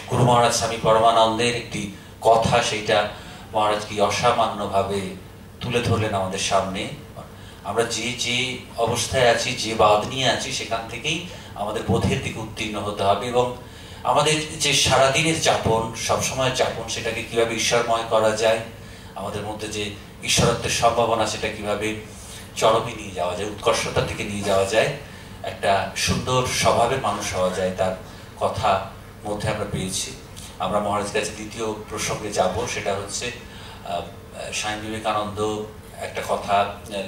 গুরু মহারাজ স্বামী পরমানন্দের একটি কথা, সেইটা মহারাজ কি অসামান্যভাবে তুলে ধরলেন আমাদের সামনে। আমরা যে যে অবস্থায় আছি, যে বাদ নিয়ে আছি, সেখান থেকেই আমাদের বোধের দিকে উত্তীর্ণ হতে হবে এবং আমাদের যে সারাদিনের যাপন, সবসময় যাপন, সেটাকে কিভাবে ঈশ্বরময় করা যায়, আমাদের মধ্যে যে ঈশ্বরত্বের সম্ভাবনা সেটা কিভাবে চরমে নিয়ে যাওয়া যায়, উৎকর্ষতার দিকে নিয়ে যাওয়া যায়, একটা সুন্দর স্বভাবের মানুষ হওয়া যায়, তার কথা মধ্যে আমরা পেয়েছি। আমরা মহারাজের কাছে দ্বিতীয় প্রসঙ্গে যাব, সেটা হচ্ছে স্বামী বিবেকানন্দ একটা কথা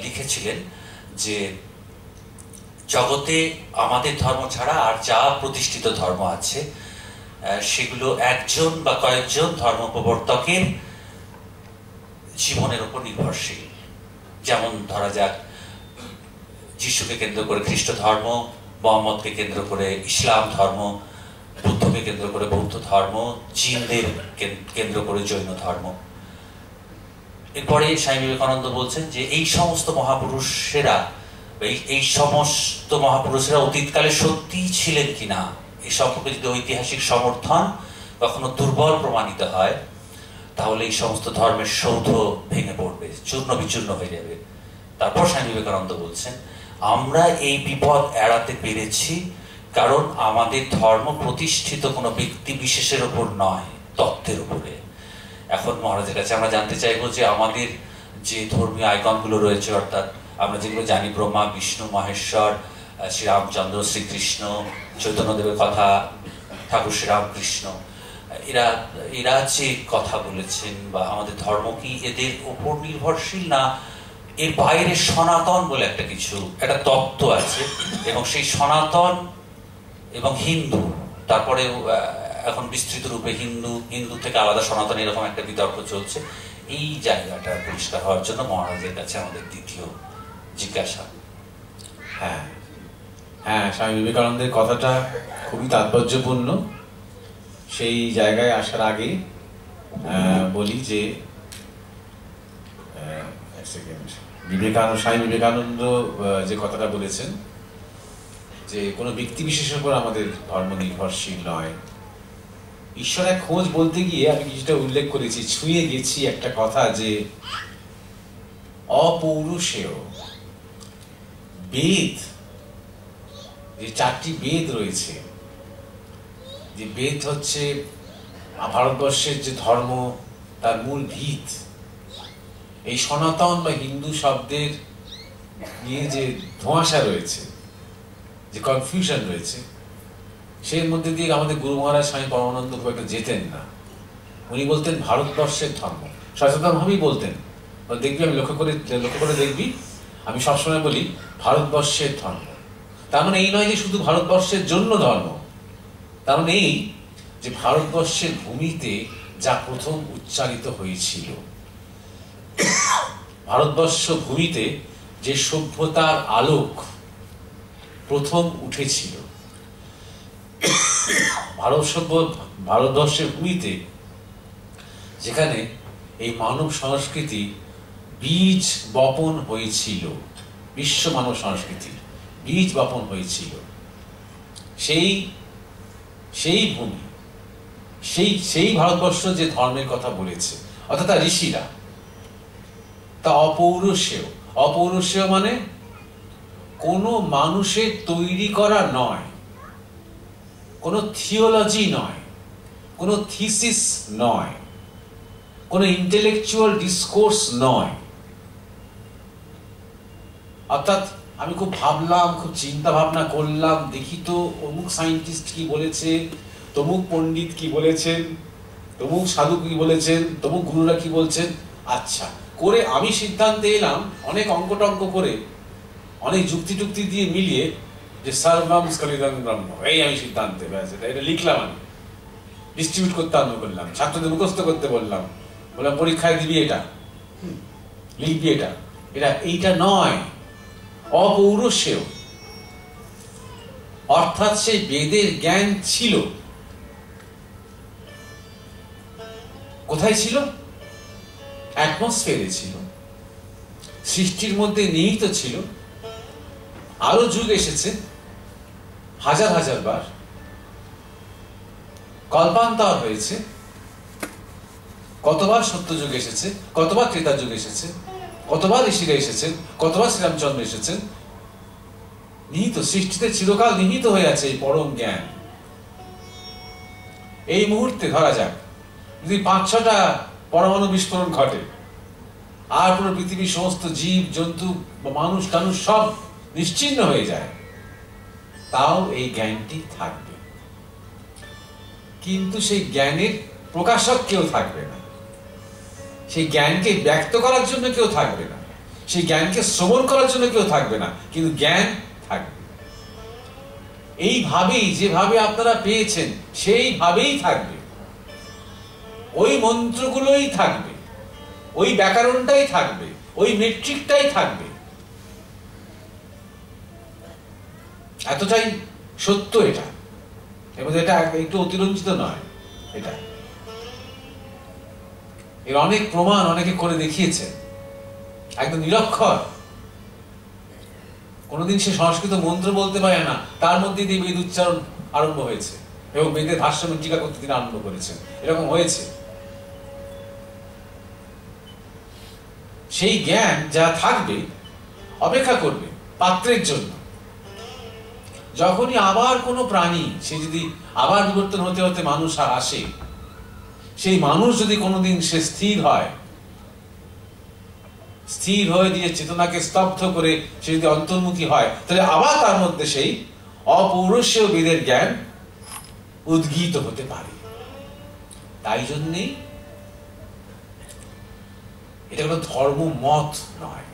লিখেছিলেন যে জগতে আমাদের ধর্ম ছাড়া আর যা প্রতিষ্ঠিত ধর্ম আছে সেগুলো একজন বা কয়েকজন ধর্ম প্রবর্তকের জীবনের উপর নির্ভরশীল। যেমন ধরা যাক যিশুকে কেন্দ্র করে খ্রিস্ট ধর্ম, মোহাম্মদকে কেন্দ্র করে ইসলাম ধর্ম, বুদ্ধকে কেন্দ্র করে বৌদ্ধ ধর্ম, চীনদের কেন্দ্র করে জৈন ধর্ম। এরপরে স্বামী বিবেকানন্দ বলছেন যে এই সমস্ত মহাপুরুষেরা অতীতকালে সত্যিই ছিলেন কিনা, এই সম্পর্কে যদি ঐতিহাসিক সমর্থন কখনো দুর্বল প্রমাণিত হয়, তাহলে এই সমস্ত ধর্মের সৌধ ভেঙে পড়বে, চূর্ণ বিচূর্ণ হয়ে যাবে। তারপর স্বামী বিবেকানন্দ বলছেন আমরা এই বিপদ এড়াতে পেরেছি কারণ আমাদের ধর্ম প্রতিষ্ঠিত কোনো ব্যক্তি বিশেষের উপর নয়, তত্ত্বের উপরে। এখন মহারাজের কাছে আমরা জানতে চাইবো যে আমাদের যে ধর্মীয় আইকনগুলো রয়েছে, অর্থাৎ আমরা যেগুলো জানি ব্রহ্মা, বিষ্ণু, মহেশ্বর, শ্রীরামচন্দ্র, শ্রীকৃষ্ণ, চৈতন্যদেবের কথা, ঠাকুর শ্রীরামকৃষ্ণ, এরা যে কথা বলেছেন, বা আমাদের ধর্ম কি এদের উপর নির্ভরশীল, না এর বাইরে সনাতন বলে একটা কিছু, একটা তত্ত্ব আছে, এবং সেই সনাতন এবং হিন্দু, তারপরে এখন বিস্তৃত রূপে হিন্দু থেকে আলাদা সনাতন, এরকম একটা বিতর্ক চলছে। এই জায়গাটা পরিষ্কার হওয়ার জন্য মহারাজের কাছে আমাদের দ্বিতীয় জিজ্ঞাসা। হ্যাঁ হ্যাঁ, স্বামী বিবেকানন্দের কথাটা খুবই তাৎপর্যপূর্ণ। সেই জায়গায় আসার আগে বলি যে স্বামী বিবেকানন্দ যে কথাটা বলেছেন যে কোনো ব্যক্তি বিশেষের উপর আমাদের ধর্ম নির্ভরশীল নয়, ঈশ্বরের খোঁজ বলতে গিয়ে আমি কিছুটা উল্লেখ করেছি, ছুঁয়ে গেছি একটা কথা যে অপৌরুষেয় বেদ, যে 4টি বেদ রয়েছে, যে বেদ হচ্ছে ভারতবর্ষের যে ধর্ম তার মূল ভিত, এই সনাতন বা হিন্দু শব্দের নিয়ে যে ধোঁয়াশা রয়েছে, যে কনফিউশন রয়েছে, সেই মধ্যে দিয়ে আমাদের গুরু মহারাজ স্বামী পরমানন্দ খুব একটা যেতেন না। উনি বলতেন ভারতবর্ষের ধর্ম, সচেতনভাবেই বলতেন। দেখবি, আমি লক্ষ্য করে দেখবি, আমি সবসময় বলি ভারতবর্ষের ধর্ম। তার মানে এই নয় যে শুধু ভারতবর্ষের জন্য ধর্ম, তার মানে এই যে ভারতবর্ষের ভূমিতে যা প্রথম উচ্চারিত হয়েছিল, ভারতবর্ষ ভূমিতে যে সভ্যতার আলোক প্রথম উঠেছিল, ভারতবর্ষের ভূমিতে যেখানে এই মানব সংস্কৃতি বীজ বপন হয়েছিল, বিশ্ব মানব সংস্কৃতির বীজ বপন হয়েছিল, সেই ভূমি, সেই ভারতবর্ষ যে ধর্মের কথা বলেছে, অর্থাৎ তার ঋষিরা, তা অপৌরুষেয়। অপৌরুষেয় মানে কোনো মানুষের তৈরি করা নয়, কোনো থিওলজি নয়, কোনো থিসিস নয়, কোনো ইন্টেলেকচুয়াল ডিসকোর্স নয়। অর্থাৎ আমি খুব ভাবলাম, খুব চিন্তা ভাবনা করলাম, দেখি তো অমুক সায়েন্টিস্ট কি বলেছে, তমুক পণ্ডিত কি বলেছেন, তমুক সাধু কি বলেছেন, তমুক গুরুরা কি বলছেন, আচ্ছা করে আমি সিদ্ধান্তে এলাম, অনেক অঙ্ক টঙ্ক করে, অনেক যুক্তি টুক্তি দিয়ে মিলিয়ে, যে সর্বম স্কলিদং ব্রহ্ম, এই আমি সিদ্ধান্তে এটা লিখলাম, আমি ডিস্ট্রিবিউট করতে আরম্ভ করলাম, ছাত্রদের মুখস্থ করতে বললাম, বললাম পরীক্ষায় দিবি এটা, লিখবি এটা, এইটা নয়। অপৌরুষেয় অর্থাৎ সেই বেদের জ্ঞান ছিল, কোথায় ছিল? অ্যাটমসফিয়ারে ছিল, সৃষ্টির মধ্যে নিহিত ছিল। আরো যুগ এসেছে হাজার হাজার বার, কল্পান্তর হয়েছে, কতবার সত্যযুগ এসেছে, কতবার ত্রেতা যুগ এসেছে, কতবার ঋষিরা এসেছেন, কতবার শ্রীরামচন্দ্র এসেছেন। নিহিত সৃষ্টিতে চিরকাল নিহিত হয়ে আছে এই পরম জ্ঞান। এই মুহূর্তে ধরা যাক যদি 5-6টা পরমাণু বিস্ফোরণ ঘটে আর পুরো পৃথিবীর সমস্ত জীব জন্তু বা মানুষ টানুষ সব নিশ্চিহ্ন হয়ে যায়, তাও এই জ্ঞানটি থাকবে। কিন্তু সেই জ্ঞানের প্রকাশক কেউ থাকবে না, সেই জ্ঞানকে ব্যক্ত করার জন্য কেউ থাকবে না, সেই জ্ঞানকে শ্রবণ করার জন্য কেউ থাকবে না, কিন্তু জ্ঞান থাকবে। এইভাবেই যেভাবে আপনারা পেয়েছেন সেইভাবেই থাকবে, ওই মন্ত্রগুলোই থাকবে, ওই ব্যাকরণটাই থাকবে, ওই মেট্রিকটাই থাকবে। এতটাই সত্য এটা, এবং এটা একটু অতিরঞ্জিত নয়। এটা এর অনেক প্রমাণ অনেকে করে দেখিয়েছে, একদম নিরক্ষর। কোনদিন সে সংস্কৃত মন্ত্র বলতে পারে না, তার মধ্যে দিয়ে বেদ উচ্চারণ আরম্ভ হয়েছে এবং বেদের ভাষ্য মৃত্তিকা করতে তিনি আরম্ভ করেছেন। এরকম হয়েছে। সেই জ্ঞান যা থাকবে অপেক্ষা করবে পাত্রের জন্য। যখনই আবার কোনো প্রাণী সে যদি আবার বিবর্তন হতে হতে মানুষ আসে, সেই মানুষ যদি কোনোদিন সে স্থির হয়, স্থির হয়ে দিয়ে চেতনাকে স্তব্ধ করে সে যদি অন্তর্মুখী হয়, তাহলে আবার তার মধ্যে সেই অপৌরুষীয় বেদের জ্ঞান উদ্গীত হতে পারে। তাই জন্যেই এটা কোনো ধর্ম মত নয়,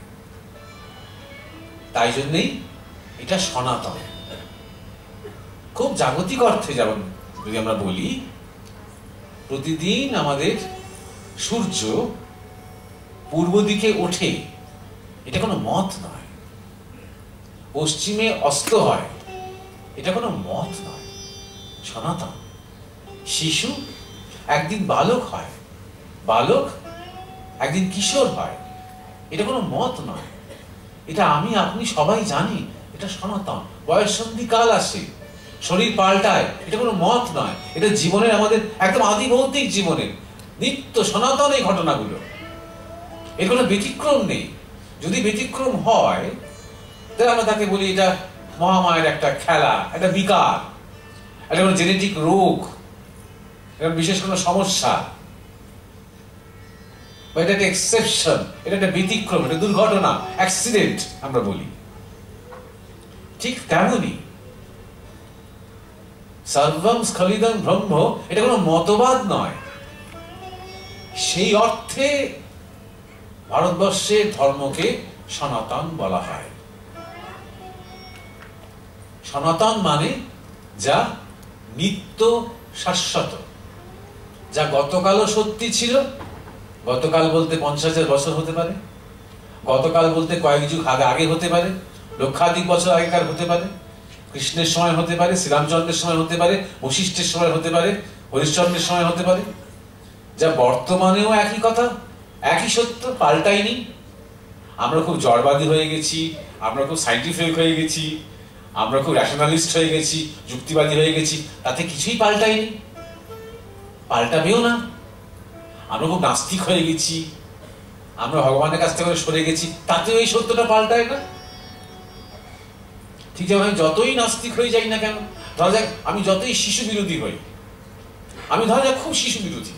তাই জন্যেই এটা সনাতন। খুব জাগতিক অর্থে যেমন যদি আমরা বলি, প্রতিদিন আমাদের সূর্য পূর্ব দিকে ওঠে, এটা কোনো মত নয়। পশ্চিমে অস্ত হয়, এটা কোনো মত নয়, সনাতন। শিশু একদিন বালক হয়, বালক একদিন কিশোর হয়, এটা কোনো মত নয়। এটা আমি আপনি সবাই জানি, এটা সনাতন। বয়ঃসন্ধি কাল আসে, শরীর পাল্টায়, এটা কোনো মত নয়। এটা জীবনের, আমাদের একদম আদি ভৌতিক জীবনের নিত্য সনাতন এই ঘটনাগুলো। এর কোনো ব্যতিক্রম নেই। যদি ব্যতিক্রম হয় তাহলে আমরা তাকে বলি এটা মহামায়ের একটা খেলা, একটা বিকার, একটা কোনো জেনেটিক রোগ, এটা বিশেষ কোনো সমস্যা, বা এটা একটা এক্সেপশন, এটা একটা ব্যতিক্রম, এটা দুর্ঘটনা, অ্যাক্সিডেন্ট আমরা বলি। ঠিক তেমনই সর্বম স্খলিদং ব্রহ্ম, এটা কোনো মতবাদ নয়। সেই অর্থে ভারতবর্ষের ধর্মকে সনাতন বলা হয়। সনাতন মানে যা নিত্য শাশ্বত, যা গতকালও সত্যি ছিল। গতকাল বলতে 50,000 বছর হতে পারে, গতকাল বলতে কয়েক যুগ আগে হতে পারে, লক্ষাধিক বছর আগেকার হতে পারে, কৃষ্ণের সময় হতে পারে, শ্রীরামচন্দ্রের সময় হতে পারে, বশিষ্ঠের সময় হতে পারে, হরিশ্চন্দ্রের সময় হতে পারে। যা বর্তমানেও একই কথা, একই সত্য, পাল্টায়নি। আমরা খুব জড়বাদী হয়ে গেছি, আমরা খুব সাইন্টিফিক হয়ে গেছি, আমরা খুব রেশনালিস্ট হয়ে গেছি, যুক্তিবাদী হয়ে গেছি, তাতে কিছুই পাল্টায়নি, পাল্টাবেও না। আমরা খুব নাস্তিক হয়ে গেছি, আমরা ভগবানের কাছ থেকে সরে গেছি, তাতেও এই সত্যটা পাল্টায় না। ঠিক যেমন আমি যতই নাস্তিক হয়ে যাই না কেন, ধরা যাক আমি যতই শিশু বিরোধী হই, আমি ধরা যাক খুব শিশু বিরোধী,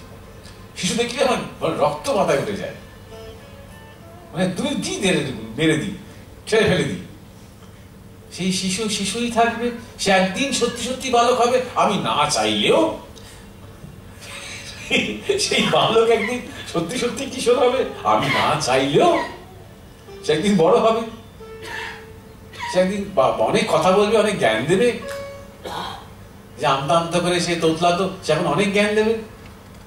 শিশু দেখলে আমার রক্ত মাথায় উঠে যায়, মানে দুই দিই মেরে দিই, ছেড়ে ফেলে দিই। সেই শিশু শিশুই থাকবে, সে একদিন সত্যি সত্যি বালক হবে, আমি না চাইলেও। সেই বালক একদিন সত্যি সত্যি কিশোর হবে, আমি না চাইলেও। সে একদিন বড় হবে, সে একদিন অনেক কথা বলবে, অনেক জ্ঞান দেবে। যে আমতা আমতা করে সে তোতলা, তো সে এখন অনেক জ্ঞান দেবে।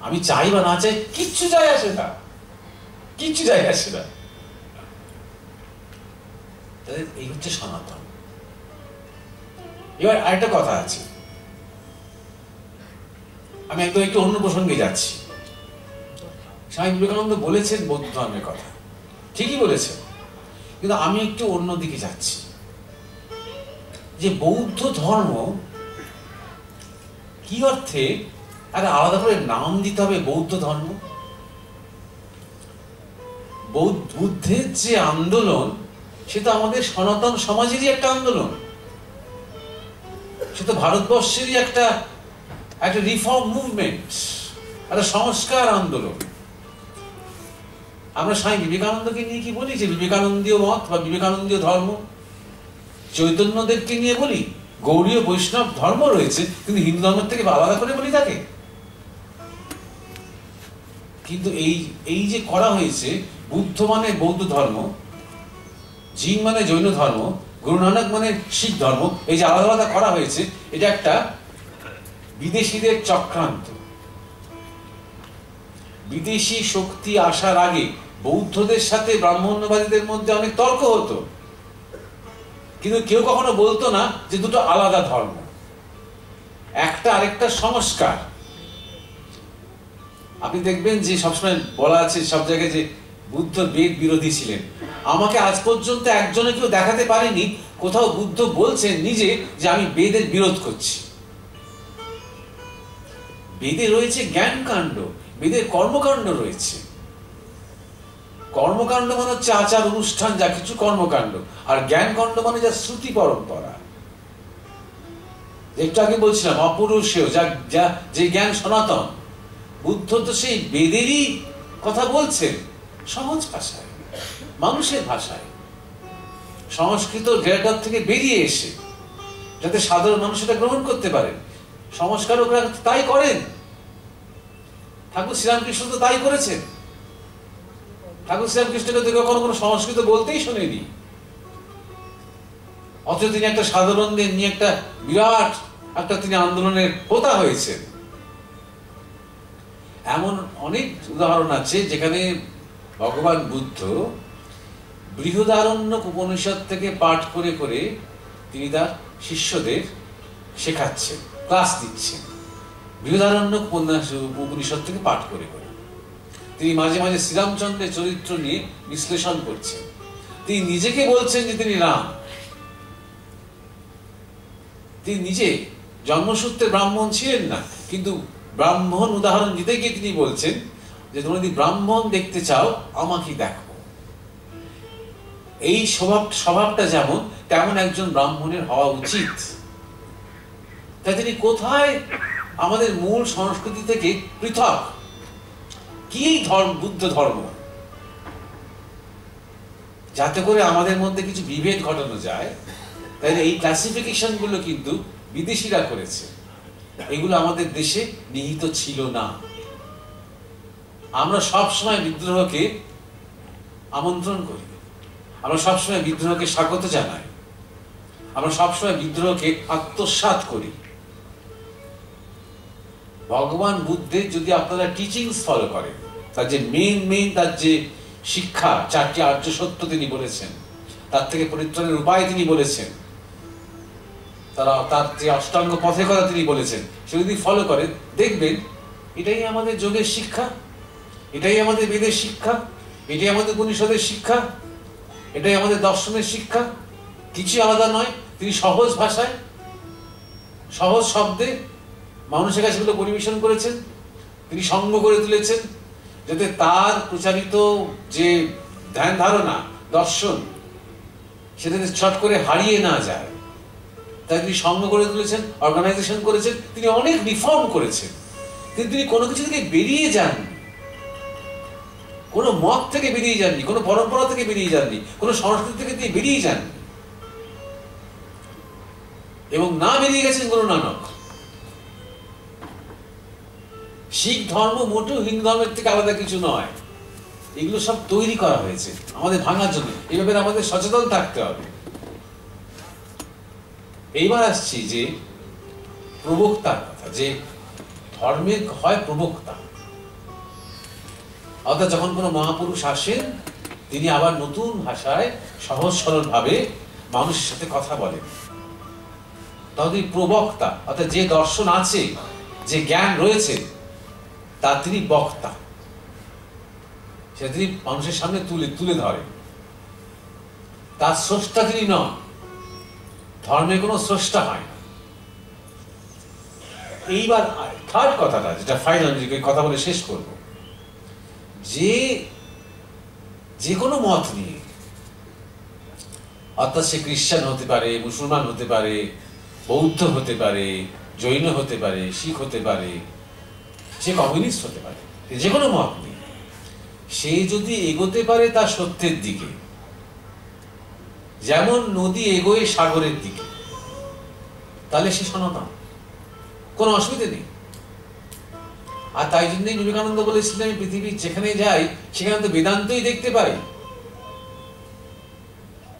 আমি চাই বা না চাই কিচ্ছু যায় আসে না, কিচ্ছু যায় আসে না। এই হচ্ছে সনাতন। এবার আরেকটা কথা আছে, আমি একদম একটু অন্য প্রসঙ্গে যাচ্ছি। স্বামী বিবেকানন্দ বলেছেন বৌদ্ধ ধর্মের কথা, ঠিকই বলেছেন, কিন্তু আমি একটু অন্য দিকে যাচ্ছি। যে বৌদ্ধ ধর্ম কি অর্থে আর আলাদা করে নাম দিতে হবে বৌদ্ধ ধর্ম? বুদ্ধের যে আন্দোলন, সে তো আমাদের সনাতন সমাজেরই একটা আন্দোলন, সে তো ভারতবর্ষেরই একটা রিফর্ম মুভমেন্ট, একটা সংস্কার আন্দোলন। আমরা স্বামী বিবেকানন্দকে নিয়ে কি বলি যে বিবেকানন্দীয় মত বা বিবেকানন্দীয় ধর্ম? চৈতন্যদেবকে নিয়ে বলি গৌড়ীয় বৈষ্ণব ধর্ম রয়েছে, কিন্তু হিন্দু ধর্মের থেকে আলাদা করে বলি তাকে। কিন্তু এই যে করা হয়েছে, বুদ্ধ মানে বৌদ্ধ ধর্ম, জিন মানে জৈন ধর্ম, গুরু নানক মানে শিখ ধর্ম, এই যে আলাদা আলাদা করা হয়েছে, এটা একটা বিদেশিদের চক্রান্ত। বিদেশি শক্তি আসার আগে বৌদ্ধদের সাথে ব্রাহ্মণ্যবাদীদের মধ্যে অনেক তর্ক হতো, কিন্তু কেউ কখনো বলতো না যে দুটো আলাদা ধর্ম, একটা আরেকটা সংস্কার। আপনি দেখবেন যে সবসময় বলা আছে সব জায়গায় যে বুদ্ধ বেদ বিরোধী ছিলেন। আমাকে আজ পর্যন্ত একজনে কেউ দেখাতে পারেনি কোথাও বুদ্ধ বলছেন নিজে যে আমি বেদের বিরোধ করছি। বেদে রয়েছে জ্ঞান কাণ্ড, বেদের কর্মকাণ্ড রয়েছে। কর্মকাণ্ড মানে হচ্ছে আচার অনুষ্ঠান, যা কিছু কর্মকাণ্ড, আর জ্ঞান কাণ্ড মানে যা শ্রুতি পরম্পরা। একটু আগে বলছিলাম অপৌরুষেয়, যে জ্ঞান সনাতন। বুদ্ধ তো সেই বেদেরই কথা বলছেন সহজ ভাষায়, মানুষের ভাষায়, সংস্কৃত গ্রেটার থেকে বেরিয়ে এসে, যাতে সাধারণ মানুষ এটা গ্রহণ করতে পারেন। সংস্কারকরা তাই করেন, ঠাকুর শ্রীরামকৃষ্ণ তো তাই করেছেন। ঠাকুর শ্রীরামকৃষ্ণকে তো কখনো কোনো সংস্কৃত বলতেই শোনেনি, অথচ তিনি একটা সাধারণদের নিয়ে একটা বিরাট তিনি আন্দোলনের হোতা হয়েছেন। এমন অনেক উদাহরণ আছে যেখানে ভগবান বুদ্ধ বৃহদারণ্যক উপনিষদ থেকে পাঠ করে করে তিনি তার শিষ্যদের শেখাচ্ছেন, ক্লাস দিচ্ছেন। বৃহদারণ্যক উপনিষদ থেকে পাঠ করে করে তিনি মাঝে মাঝে শ্রীরামচন্দ্রের চরিত্র নিয়ে বিশ্লেষণ করছেন। তিনি নিজেকে বলছেন যে তিনি রাম। তিনি নিজে জন্মসূত্রে ব্রাহ্মণ ছিলেন না, কিন্তু ব্রাহ্মণ উদাহরণ দিতে গিয়ে তিনি বলছেন যে তোমরা যদি ব্রাহ্মণ দেখতে চাও আমাকে দেখো। এই স্বভাবটা যেমন তেমন একজন ব্রাহ্মণের হওয়া উচিত। তাই তিনি কোথায় আমাদের মূল সংস্কৃতি থেকে পৃথক? কি বুদ্ধ ধর্ম, যাতে করে আমাদের মধ্যে কিছু বিভেদ ঘটানো যায়। তাই এই ক্লাসিফিকেশন গুলো কিন্তু বিদেশিরা করেছে, এগুলো আমাদের দেশে নিহিত ছিল না। আমরা সবসময় বিদ্রোহকে আমন্ত্রণ করি, আমরা সবসময় বিদ্রোহকে স্বাগত জানাই, আমরা সবসময় বিদ্রোহকে আত্মসাৎ করি। ভগবান বুদ্ধের যদি আপনারা টিচিংস ফলো করেন, তার যে মেইন তার যে শিক্ষা, 4টি আর্য সত্য তিনি বলেছেন, তার থেকে পরিত্রাণের উপায় তিনি বলেছেন, তার যে অষ্টাঙ্গ পথের কথা তিনি বলেছেন, সে যদি ফলো করেন দেখবেন এটাই আমাদের যোগের শিক্ষা, এটাই আমাদের বেদের শিক্ষা, এটাই আমাদের উপনিষদের শিক্ষা, এটাই আমাদের দর্শনের শিক্ষা। কিছু আলাদা নয়। তিনি সহজ ভাষায়, সহজ শব্দে মানুষের কাছে এগুলো পরিবেশন করেছেন। তিনি সঙ্গ করে তুলেছেন যাতে তার প্রচারিত যে ধ্যান ধারণা, দর্শন, সেটা চট করে হারিয়ে না যায়। তাই তিনি সঙ্গ করে তুলেছেন, অর্গানাইজেশন করেছেন, তিনি অনেক রিফর্ম করেছেন। কিন্তু তিনি কোনো কিছু থেকে বেরিয়ে যাননি, কোনো মত থেকে বেরিয়ে যাননি, কোনো পরম্পরা থেকে বেরিয়ে যাননি, কোনো সংস্কৃতি থেকে তিনি বেরিয়ে যাননি। এবং না বেরিয়ে গেছেন গুরু নানক। শিখ ধর্ম মোটেও হিন্দু ধর্মের থেকে আলাদা কিছু নয়। এগুলো সব তৈরি করা হয়েছে আমাদের ভাঙার জন্য। এই ব্যাপারে আমাদের সচেতন থাকতে হবে। এইবার আসছি যে প্রবক্তার কথা, যে ধর্মের হয় প্রবক্তা, অর্থাৎ যখন কোনো মহাপুরুষ আসেন তিনি আবার নতুন ভাষায় সহজ সরল ভাবে মানুষের সাথে কথা বলেন, তখন তিনি প্রবক্তা, অর্থাৎ যে দর্শন আছে, যে জ্ঞান রয়েছে তার তিনি বক্তা, সেটা তিনি মানুষের সামনে তুলে ধরেন। তার স্রষ্টা তিনি নন। ধর্মে কোনো স্রষ্টা হয় না। এইবার থার্ড কথাটা, যেটা ফাইনাল, কথা বলে শেষ করব, যে কোনো মত নিয়ে, অর্থাৎ সে খ্রিস্টান হতে পারে, মুসলমান হতে পারে, বৌদ্ধ হতে পারে, জৈন হতে পারে, শিখ হতে পারে, সে কমিউনিস্ট হতে পারে, যে কোনো মত নিয়ে সে যদি এগোতে পারে তার সত্যের দিকে, যেমন নদী এগোয় সাগরের দিকে, তাহলে সে সনাতন, কোনো অসুবিধা নেই। আর তাই জন্যই বিবেকানন্দ বলেছিলেন, পৃথিবীর যেখানে যাই সেখানে তো বেদান্তই দেখতে পাই।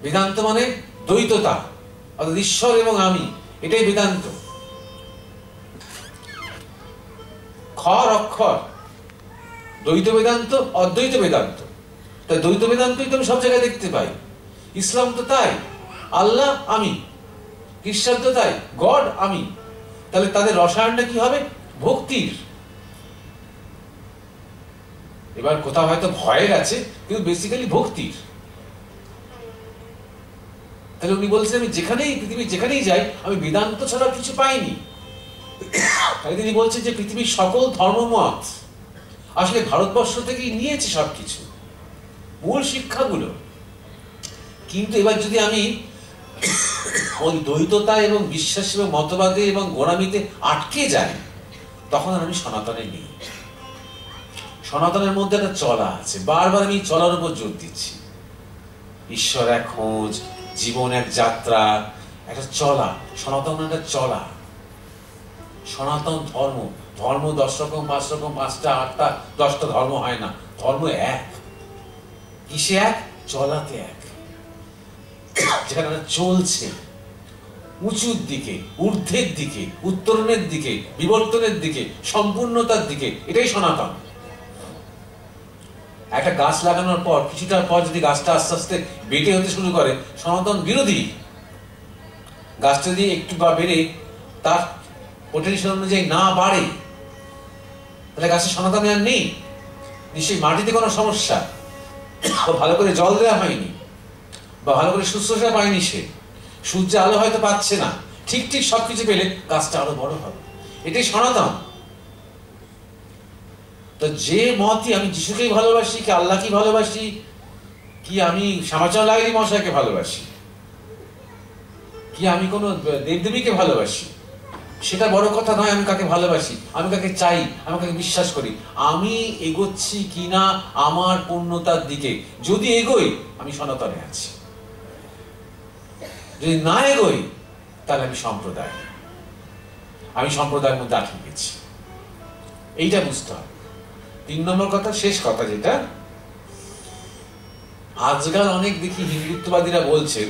বেদান্ত মানে দ্বৈততা, অর্থাৎ ঈশ্বর এবং আমি, এটাই বেদান্ত। খর অক্ষর, দ্বৈত বেদান্ত, অদ্বৈত বেদান্ত। তাই দ্বৈত বেদান্তই তো আমি সব জায়গায় দেখতে পাই। ইসলাম তো তাই, আল্লাহ আমি, খ্রিস্টান তো তাই, গড আমি। তাহলে তাদের রসায়নটা কি হবে? ভক্তির। এবার কোথাও হয়তো ভয়ের আছে, কিন্তু বেসিক্যালি ভক্তির। তাহলে উনি বলছেন, আমি যেখানেই পৃথিবীর যেখানেই যাই আমি বেদান্ত ছাড়া কিছু পাইনি। তাই তিনি বলছেন যে পৃথিবীর সকল ধর্মমত আসলে ভারতবর্ষ থেকেই নিয়েছে সবকিছু, মূল শিক্ষাগুলো। কিন্তু এবার যদি আমি ওই দ্বৈততা এবং বিশ্বাস এবং মতবাদে এবং গোড়ামিতে আটকে যাই, তখন আমি সনাতনে নেই। সনাতনের মধ্যে একটা চলা আছে, বারবার আমি চলার উপর জোর দিচ্ছি। ঈশ্বর এক খোঁজ, জীবন এক যাত্রা, একটা চলা। সনাতন একটা চলা। সনাতন ধর্ম, ধর্ম 10 রকম, 5 রকম, 5টা 8টা 10টা ধর্ম হয় না। ধর্ম এক। কিসে এক? চলাতে এক। যেখানে চলছে উঁচুর দিকে, ঊর্ধ্বের দিকে, উত্তরণের দিকে, বিবর্তনের দিকে, সম্পূর্ণতার দিকে, এটাই সনাতন। একটা গাছ লাগানোর পর কিছুটার পর যদি গাছটা আস্তে আস্তে বেটে হতে শুরু করে, সনাতন বিরোধী। গাছটা যদি একটু বা বেড়ে তার পোটেনশিয়াল অনুযায়ী না বাড়ে, তাহলে গাছের সনাতন আর নেই। নিশ্চয়ই মাটিতে কোনো সমস্যা, ভালো করে জল দেওয়া হয়নি, বা ভালো করে শুশ্রূষা পায়নি, সে সূর্যের আলো হয়তো পাচ্ছে না। ঠিক ঠিক সবকিছু পেলে গাছটা আরো বড় হবে। এটাই সনাতন। তো যে মতই, আমি যিশুকেই ভালোবাসি, কি আল্লাহকে ভালোবাসি, কি আমি শ্যামাচরণ লাহিড়ী মশাইকে ভালোবাসি, কি আমি কোনো দেবদেবীকে ভালোবাসি, সেটা বড় কথা নয়। আমি কাকে ভালোবাসি, আমি কাকে চাই, আমি কাকে বিশ্বাস করি, আমি এগোচ্ছি কিনা আমার পূর্ণতার দিকে। যদি এগোই, আমি সনাতনে আছি। যদি না এগোই, তাহলে আমি সম্প্রদায়, আমি সম্প্রদায়ের মধ্যে আটকে গেছি। এইটা বুঝতে হবে। 3 নম্বর কথা, শেষ কথা, যেটা আজকাল অনেক দেখি হিন্দুত্ববাদীরা বলছেন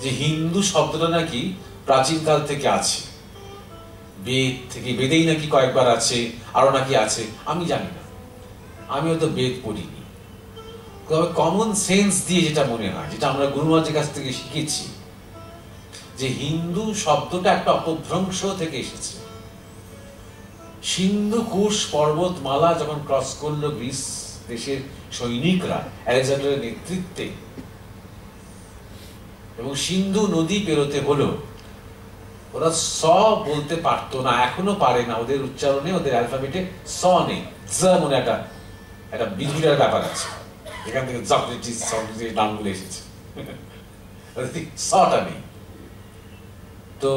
যে হিন্দু শব্দটা নাকি প্রাচীনকাল থেকে আছে, বেদ থেকে, বেদেই নাকি কয়েকবার আছে, আরো নাকি আছে। আমি জানি না, আমি হয়তো বেদ পড়িনি। তবে কমন সেন্স দিয়ে যেটা মনে হয়, যেটা আমরা গুরু মহারাজের কাছ থেকে শিখেছি, যে হিন্দু শব্দটা একটা অপভ্রংশ থেকে এসেছে। সিন্ধু কুশ পর্বতমালা যখন ক্রস করলো গ্রিস দেশের সৈনিকরা আলেকজান্ডারের নেতৃত্বে, এবং সিন্ধু নদী পেরোতে হলো, ওরা স বলতে পারতো না, এখনো পারে না। ওদের উচ্চারণে, ওদের অ্যালফাবেটে স নেই, জ মনে একটা বিধুরের ব্যাপার আছে। এখান থেকে চকলেটিস নামগুলো এসেছে, সটা নেই। তো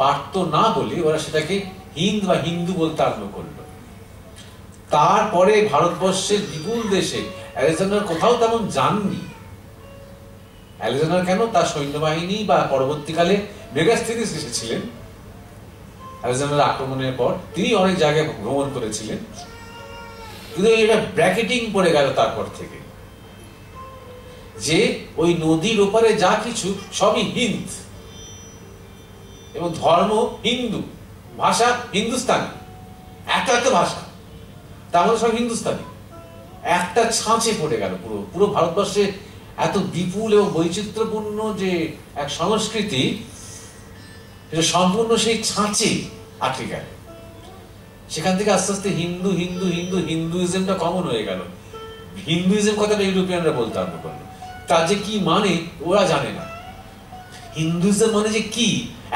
পারতো না বলে ওরা সেটাকে হিন্দ বা হিন্দু বলতে আরম্ভ করলো। তারপরে ভারতবর্ষের বিপুল দেশে আলেকজান্ডার কোথাও তেমন যাননি। আলেকজান্ডার কেন, তার সৈন্যবাহিনী বা পরবর্তীকালে মেগাস্থিনিস এসেছিলেন আলেকজান্ডার আক্রমণের পর, তিনি অনেক জায়গায় ভ্রমণ করেছিলেন, কিন্তু এটা ব্র্যাকেটিং পড়ে গেল তারপর থেকে, যে ওই নদীর ওপারে যা কিছু সবই হিন্দ, এবং ধর্ম হিন্দু, ভাষা হিন্দুস্তানি, এত এত ভাষা, তার মধ্যে সব হিন্দুস্তানি। একটা ছাঁচে পড়ে গেল পুরো পুরো ভারতবর্ষে। এত বিপুল এবং বৈচিত্র্যপূর্ণ যে এক সংস্কৃতি, সেটা সম্পূর্ণ সেই ছাঁচে আটকে গেল। সেখান থেকে আস্তে আস্তে হিন্দু হিন্দু হিন্দু হিন্দুইজমটা কমন হয়ে গেল। হিন্দুইজম কথাটা ইউরোপিয়ানরা বলতে আরম্ভ করলো। তার যে কি মানে ওরা জানে না। হিন্দুইজম মানে যে কি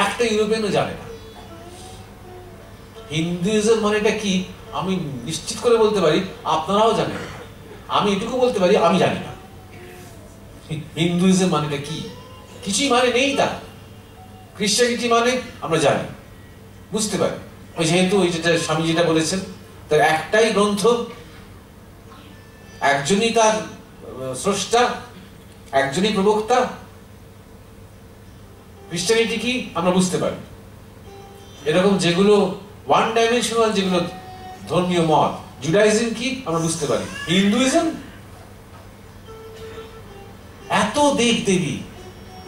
একটা ইউরোপিয়ানও জানে না। হিন্দুইজম মানেটা কি আমি নিশ্চিত করে বলতে পারি, আপনারাও জানেন। আমি এটুকু বলতে পারি আমি জানি না হিন্দুইজম মানেটা কি, কিছুই মানে নেই তার। ক্রিশ্চিয়ানিটি মানে আমরা জানি, বুঝতে পারি। ওই যেহেতু ওই যেটা স্বামী যেটা বলেছেন, তার একটাই গ্রন্থ, একজনই তার স্রষ্টা, একজনই প্রবক্তা। ক্রিশ্চিয়ানিটি কি আমরা বুঝতে পারি। এরকম যেগুলো ওয়ান ডাইমেনশনাল, যেগুলো ধর্মীয় মত, জুডাইজম কি আমরা বুঝতে পারি। হিন্দুইজম এত দেব দেবী,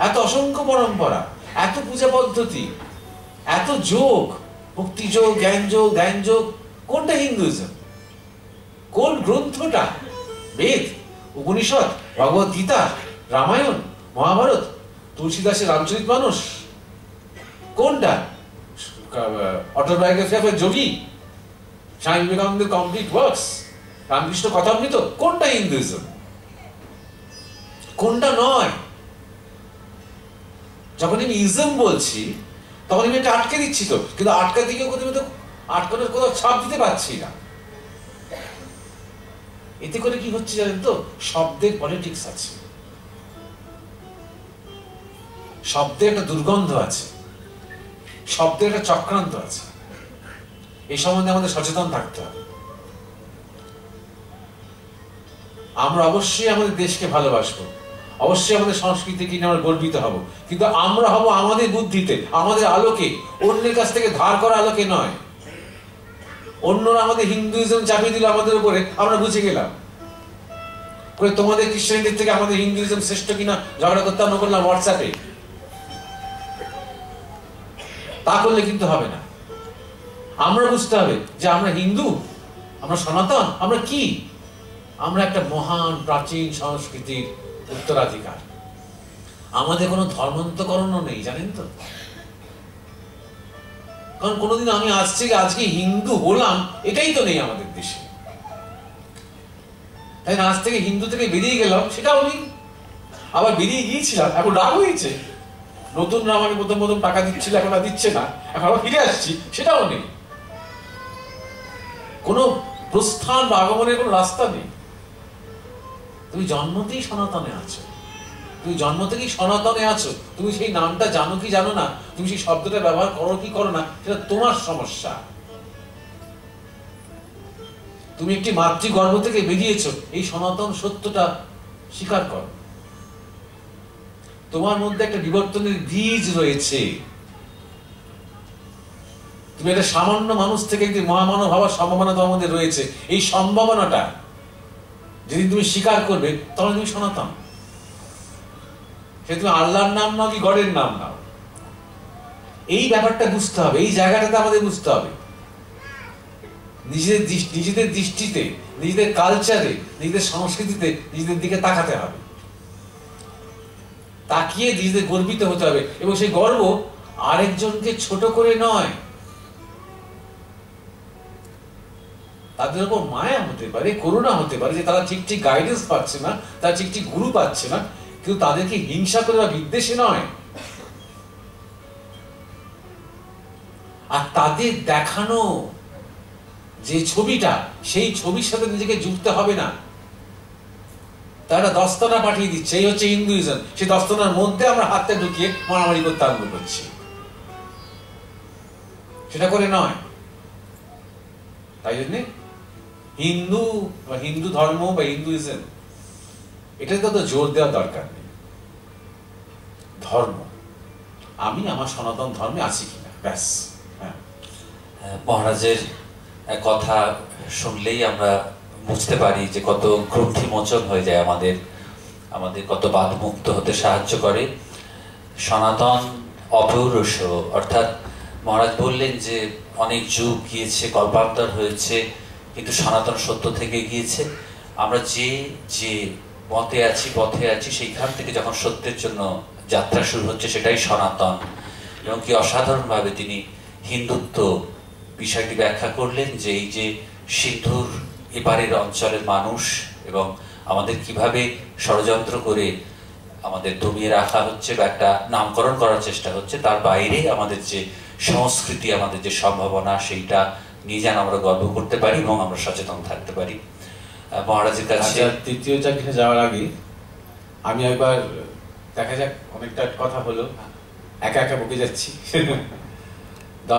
এত অসংখ্য পরম্পরা, এত পূজা পদ্ধতি, এত যোগ, ভক্তি যোগ, জ্ঞান যোগ, ধ্যান যোগ। কোনটা হিন্দুইজম? কোন গ্রন্থটা? বেদ, উপনিষদ, ভগবত গীতা, রামায়ণ, মহাভারত, তুলসীদাসের রামচরিতমানস? কোনটা? অটোবায়োগ্রাফি অফ এ যোগী, স্বামী বিবেকানন্দের কমপ্লিট ওয়ার্কস, রামকৃষ্ণ কথামৃত? কোনটা হিন্দুইজম? কোনটা নয়? যখন আমি ইজম বলছি তখন আমি এটা আটকে দিচ্ছি তো, কিন্তু আটকা দিকেও কোথাও আটকানোর কোথাও ছাপ দিতে পারছি না। এতে করে কি হচ্ছে জানেন তো? শব্দের পলিটিক্স আছে, শব্দের একটা দুর্গন্ধ আছে, শব্দের একটা চক্রান্ত আছে। এই সম্বন্ধে আমাদের সচেতন থাকতে হবে। আমরা অবশ্যই আমাদের দেশকে ভালোবাসবো, অবশ্যই আমাদের সংস্কৃতিকে নিয়ে আমরা গর্বিত হব, কিন্তু আমরা হব আমাদের বুদ্ধিতে, আমাদের আলোকে, অন্যের কাছ থেকে ধার করা আলোকে নয়। অন্যরা আমাদের হিন্দুইজম চাপিয়ে দিল আমাদের উপরে, আমরা বুঝে গেলাম করে তোমাদের খ্রিস্টানদের থেকে আমাদের হিন্দুইজম শ্রেষ্ঠ কিনা ঝগড়া করতে আমরা করলাম হোয়াটসঅ্যাপে। তা করলে কিন্তু হবে না। আমরা বুঝতে হবে যে আমরা হিন্দু, আমরা সনাতন, আমরা কি? আমরা একটা মহান প্রাচীন সংস্কৃতির উত্তরাধিকার। আমাদের কোনো ধর্মান্তকরণও নেই, জানেন তো? কারণ কোনোদিন আমি আজকে হিন্দু হলাম, এটাই তো নেই আমাদের দেশে। তাই না, আজ থেকে হিন্দু থেকে বেরিয়ে গেলাম, সেটাও নেই। আবার বেরিয়ে গিয়েছিলাম, এখন রাগ হয়েছে। নতুন আমাকে প্রথম প্রথম টাকা দিচ্ছিল, এখন আর দিচ্ছে না, এখন আবার ফিরে আসছি, সেটাও নেই। কোনো প্রস্থান বা আগমনের কোনো রাস্তা নেই। তুমি জন্মতেই সনাতনে আছো, তুমি জন্ম থেকেই সনাতনে আছো। তুমি সেই নামটা জানো কি জানো না, তুমি সেই শব্দটা ব্যবহার করো কি করো না, সেটা তোমার সমস্যা। তুমি একটি মাতৃগর্ভ থেকে বেরিয়েছো, এই সনাতন সত্যটা স্বীকার করো। তোমার মধ্যে একটা বিবর্তনের বীজ রয়েছে। তুমি একটা সামান্য মানুষ থেকে একটি মহামানব হওয়ার সম্ভাবনা তোমার মধ্যে রয়েছে। এই সম্ভাবনাটা যেদিন তুমি স্বীকার করবে, তখন তুমি সনাতন। সে তুমি আল্লাহর নাম নাও কি গডের নাম নাও, এই ব্যাপারটা বুঝতে হবে। এই জায়গাটাতে আমাদের বুঝতে হবে। নিজেদের দৃষ্টিতে, নিজেদের কালচারে, নিজেদের সংস্কৃতিতে নিজেদের দিকে তাকাতে হবে। তাকিয়ে নিজেদের গর্বিত হতে হবে, এবং সেই গর্ব আরেকজনকে ছোট করে নয়। তাদের উপর মায়া হতে পারে, করুণা হতে পারে, যে তারা ঠিক ঠিক গাইডেন্স পাচ্ছে না, তারা ঠিক ঠিক গুরু পাচ্ছে না, কিন্তু তাদেরকে হিংসা করে বা বিদ্বেষে নয়। আর তাদের দেখানো যে ছবিটা, সেই ছবির সাথে নিজেকে যুক্ত হবে না। তারা দস্তানা পাঠিয়ে দিচ্ছে, এই হচ্ছে হিন্দুইজম। সেই দস্তানার মধ্যে আমরা হাতটা ঢুকিয়ে মারামারি করতে আরম্ভ করছি, সেটা করে নয়। তাই জন্যে হিন্দু বা হিন্দু ধর্ম বা হিন্দুইজম, এটাতে তো জোর দেওয়া দরকার নেই। ধর্ম, আমি আমার সনাতন ধর্মে আছি কিনা, ব্যাস। হ্যাঁ, মহারাজের কথা শুনলেই আমরা বুঝতে পারি যে কত গ্রন্থি মোচন হয়ে যায়, আমাদের কত বাধমুক্ত হতে সাহায্য করে সনাতন অপৌরুষ। অর্থাৎ মহারাজ বললেন যে অনেক যুগ গিয়েছে, কল্পান্তর হয়েছে, কিন্তু সনাতন সত্য থেকে গিয়েছে। আমরা যে যে মতে আছি, পথে আছি, সেইখান থেকে যখন সত্যের জন্য যাত্রা শুরু হচ্ছে, সেটাই সনাতন। এবং কি অসাধারণভাবে তিনি হিন্দুত্ব বিষয়টি ব্যাখ্যা করলেন, যে এই যে সিন্ধুর এপারের অঞ্চলের মানুষ এবং আমাদের কিভাবে ষড়যন্ত্র করে আমাদের দমিয়ে রাখা হচ্ছে বা একটা নামকরণ করার চেষ্টা হচ্ছে, তার বাইরে আমাদের যে সংস্কৃতি, আমাদের যে সম্ভাবনা, সেইটা নিয়ে যেন আমরা গর্ব করতে পারি এবং আমরা সচেতন থাকতে পারি। মহারাজের কাছে তৃতীয় চাকরিতে যাওয়ার আগে আমি একবার, দেখা যাক, অনেকটা কথা হলো, একা একা বকে যাচ্ছি।